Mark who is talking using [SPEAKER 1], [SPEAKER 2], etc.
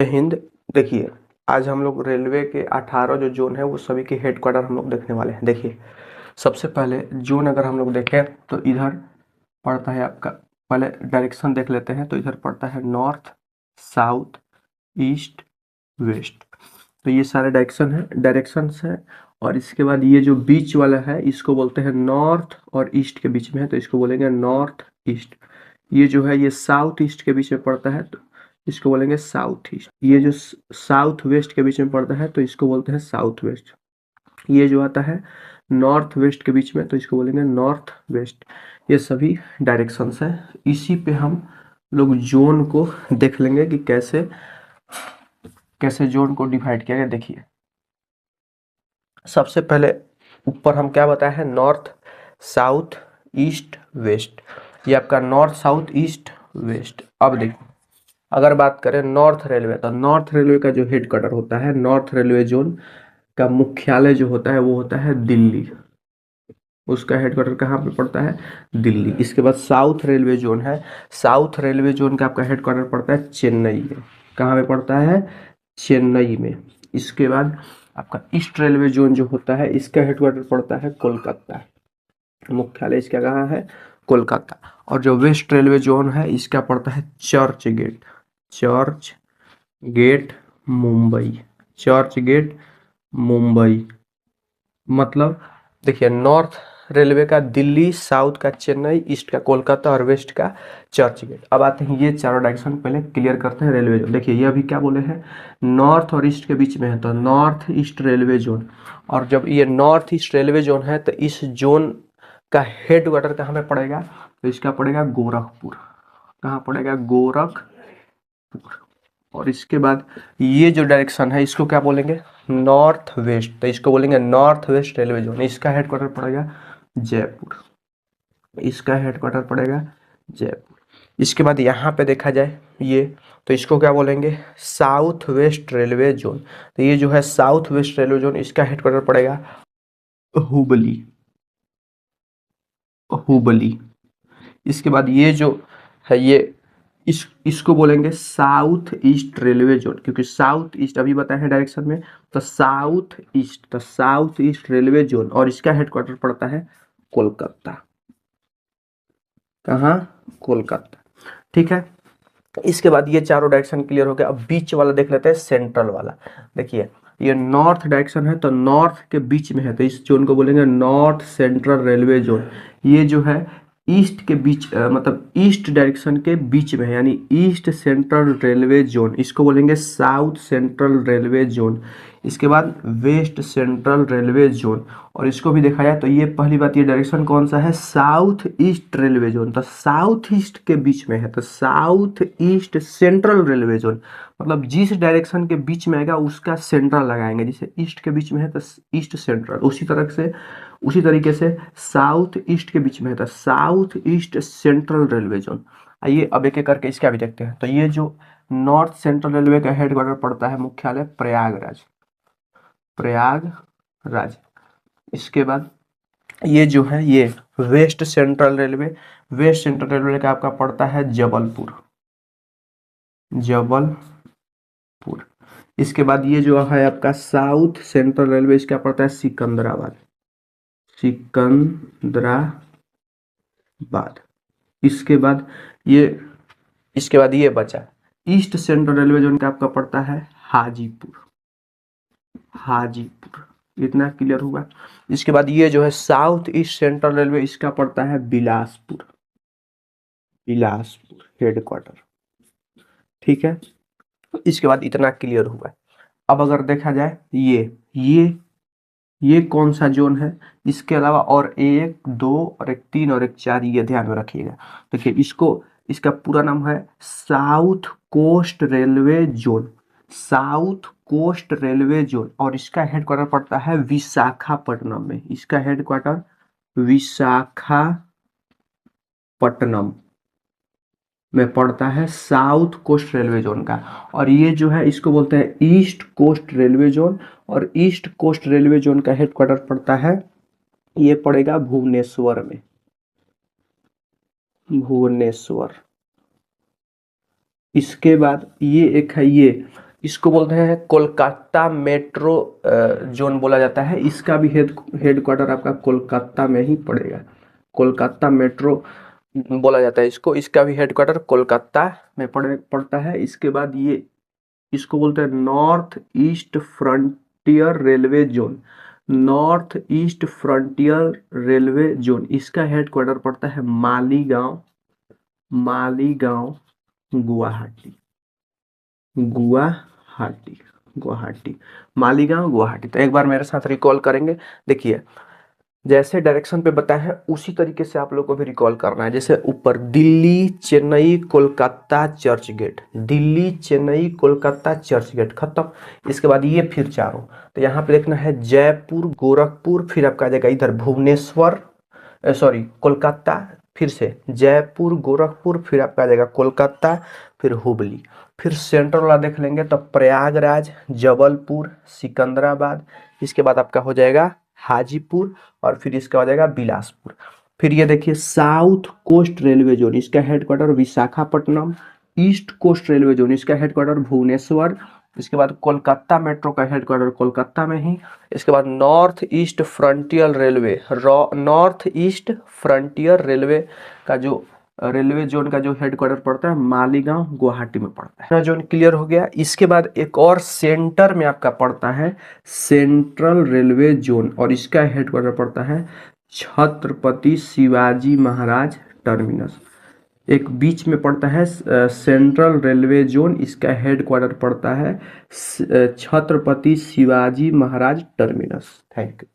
[SPEAKER 1] जय हिंद। देखिए, आज हम लोग रेलवे के 18 जो जोन है वो सभी के हेडक्वार्टर हम लोग देखने वाले हैं। देखिए, सबसे पहले जोन अगर हम लोग देखें तो इधर पड़ता है आपका, पहले डायरेक्शन देख लेते हैं। तो इधर पड़ता है नॉर्थ, साउथ, ईस्ट, वेस्ट। तो ये सारे डायरेक्शंस है। और इसके बाद ये जो बीच वाला है इसको बोलते हैं नॉर्थ और ईस्ट के बीच में है, तो इसको बोलेंगे नॉर्थ ईस्ट। ये जो है ये साउथ ईस्ट के बीच में पड़ता है, तो इसको बोलेंगे साउथ ईस्ट। ये जो साउथ वेस्ट के बीच में पड़ता है तो इसको बोलते हैं साउथ वेस्ट। ये जो आता है नॉर्थ वेस्ट के बीच में तो इसको बोलेंगे नॉर्थ वेस्ट। ये सभी डायरेक्शंस है। इसी पे हम लोग जोन को देख लेंगे कि कैसे कैसे जोन को डिवाइड किया गया। देखिए, सबसे पहले ऊपर हम क्या बताए हैं, नॉर्थ, साउथ, ईस्ट, वेस्ट। ये आपका नॉर्थ, साउथ, ईस्ट, वेस्ट। अब देखिए, अगर बात करें नॉर्थ रेलवे, तो नॉर्थ रेलवे का जो हेडक्वार्टर होता है, नॉर्थ रेलवे जोन का मुख्यालय जो होता है वो होता है दिल्ली। उसका हेडक्वार्टर कहाँ पे पड़ता है, दिल्ली। इसके बाद साउथ रेलवे जोन है, साउथ रेलवे जोन का आपका हेडक्वार्टर पड़ता है चेन्नई में। कहाँ पे पड़ता है, चेन्नई में। इसके बाद आपका ईस्ट रेलवे जोन जो होता है इसका हेडक्वार्टर पड़ता है कोलकाता। मुख्यालय इसका कहाँ है, कोलकाता। और जो वेस्ट रेलवे जोन है इसका पड़ता है Churchgate, Churchgate Mumbai, Churchgate Mumbai. मतलब देखिए, नॉर्थ रेलवे का दिल्ली, साउथ का चेन्नई, ईस्ट का कोलकाता और वेस्ट का चर्च गेट। अब आते हैं ये चारों डायरेक्शन पहले क्लियर करते हैं रेलवे जोन। देखिए, ये अभी क्या बोले हैं, नॉर्थ और ईस्ट के बीच में है तो नॉर्थ ईस्ट रेलवे जोन। और जब ये नॉर्थ ईस्ट रेलवे जोन है तो इस जोन का हेडक्वार्टर कहाँ पे पड़ेगा, तो इसका पड़ेगा गोरखपुर। कहाँ पड़ेगा, गोरखपुर। और इसके बाद ये जो डायरेक्शन है इसको क्या बोलेंगे, नॉर्थ वेस्ट। तो इसको बोलेंगे नॉर्थ वेस्ट रेलवे जोन। इसका हेडक्वार्टर पड़ेगा जयपुर, इसका हेडक्वार्टर पड़ेगा जयपुर। इसके बाद यहाँ पे देखा जाए ये, तो इसको क्या बोलेंगे, साउथ वेस्ट रेलवे जोन। तो ये जो है साउथ वेस्ट रेलवे जोन, इसका हेडक्वार्टर पड़ेगा हुबली, हुबली। इसके बाद ये जो है ये इसको बोलेंगे साउथ ईस्ट रेलवे जोन, क्योंकि साउथ ईस्ट अभी बताया है डायरेक्शन में। तो साउथ ईस्ट, तो साउथ ईस्ट रेलवे जोन और इसका हेडक्वार्टर पड़ता है कोलकाता। कहाँ, कोलकाता। ठीक है। इसके बाद ये चारों डायरेक्शन क्लियर हो गया। अब बीच वाला देख लेते हैं, सेंट्रल वाला। देखिए, ये नॉर्थ डायरेक्शन है तो नॉर्थ के बीच में है तो इस जोन को बोलेंगे नॉर्थ सेंट्रल रेलवे जोन। ये जो है ईस्ट के बीच मतलब ईस्ट डायरेक्शन के बीच में है, यानी ईस्ट सेंट्रल रेलवे जोन। इसको बोलेंगे साउथ सेंट्रल रेलवे जोन। इसके बाद वेस्ट सेंट्रल रेलवे जोन। और इसको भी देखा जाए तो ये पहली बात, ये डायरेक्शन कौन सा है, साउथ ईस्ट रेलवे जोन। तो साउथ ईस्ट के बीच में है तो south east central railway zone. मतलब जिस डायरेक्शन के बीच में आएगा उसका सेंट्रल लगाएंगे। जैसे ईस्ट के बीच में है तो ईस्ट सेंट्रल, उसी तरीके से साउथ ईस्ट के बीच में है तो south east central railway zone. आइए अब एक एक करके इसका भी देखते हैं। तो ये जो नॉर्थ सेंट्रल रेलवे का हेडक्वार्टर पड़ता है मुख्यालय प्रयागराज, प्रयागराज। इसके बाद ये जो है ये west central railway, west central railway का आपका पड़ता है जबलपुर, जबलपुर। इसके बाद ये जो है आपका साउथ सेंट्रल रेलवे, इसका पड़ता है सिकंदराबाद, सिकंदराबाद। इसके बाद ये इसके बाद ये बचा ईस्ट सेंट्रल रेलवे जोन का आपका पड़ता है हाजीपुर, हाजीपुर। इतना क्लियर हुआ। इसके बाद ये जो है साउथ ईस्ट सेंट्रल रेलवे, इसका पड़ता है बिलासपुर, बिलासपुर हेडक्वार्टर। ठीक है। इसके बाद इतना क्लियर हुआ। अब अगर देखा जाए ये कौन सा जोन है, इसके अलावा और एक, दो और एक, तीन और एक, चार, ये ध्यान में रखिएगा। देखिए, इसका पूरा नाम है south coast railway zone, south coast railway zone. और इसका हेडक्वार्टर पड़ता है विशाखापट्टनम में, इसका हेडक्वार्टर विशाखापट्टनम में पड़ता है साउथ कोस्ट रेलवे जोन का। और ये जो है इसको बोलते हैं ईस्ट कोस्ट रेलवे जोन। और ईस्ट कोस्ट रेलवे जोन का हेडक्वार्टर पड़ता है, ये पड़ेगा भुवनेश्वर में, भुवनेश्वर। इसके बाद ये एक है इसको बोलते हैं कोलकाता मेट्रो जोन बोला जाता है। इसका भी हेडक्वार्टर आपका कोलकाता में ही पड़ेगा। कोलकाता मेट्रो बोला जाता है इसको। इसका भी हेडक्वार्टर कोलकाता में पड़ता है। इसके बाद ये इसको बोलते हैं north east frontier railway zone. North east frontier railway zone, इसका हेडक्वार्टर पड़ता है मालीगांव, मालीगांव गुवाहाटी, गुवाहाटी, गुवाहाटी, मालीगांव गुवाहाटी। तो एक बार मेरे साथ रिकॉल करेंगे। देखिए जैसे डायरेक्शन पे बताए हैं उसी तरीके से आप लोग को भी रिकॉल करना है। जैसे ऊपर दिल्ली चेन्नई कोलकाता चर्च गेट, दिल्ली चेन्नई कोलकाता चर्च गेट खत्म। इसके बाद ये फिर चारों, तो यहाँ पे देखना है जयपुर गोरखपुर, फिर आपका आ जाएगा इधर भुवनेश्वर, सॉरी कोलकाता, फिर से जयपुर गोरखपुर, फिर आपका आ जाएगा कोलकाता, फिर हुबली। फिर सेंट्रल वाला देख लेंगे तो प्रयागराज, जबलपुर, सिकंदराबाद, इसके बाद आपका हो जाएगा हाजीपुर, और फिर इसका हो जाएगा बिलासपुर। फिर ये देखिए साउथ कोस्ट रेलवे जोन, इसका headquarter Visakhapatnam. East coast railway zone, इसका हेडक्वार्टर भुवनेश्वर। इसके बाद कोलकाता मेट्रो का हेडक्वार्टर कोलकाता में ही। इसके बाद north east frontier railway, north east frontier railway का जो रेलवे जोन का जो हेडक्वार्टर पड़ता है मालीगांव गुवाहाटी में पड़ता है। जोन क्लियर हो गया। इसके बाद एक और सेंटर में आपका पड़ता है सेंट्रल रेलवे जोन, और इसका हेडक्वार्टर पड़ता है छत्रपति शिवाजी महाराज टर्मिनस। एक बीच में पड़ता है सेंट्रल रेलवे जोन, इसका हेडक्वार्टर पड़ता है Chhatrapati Shivaji Maharaj terminus. Thank you.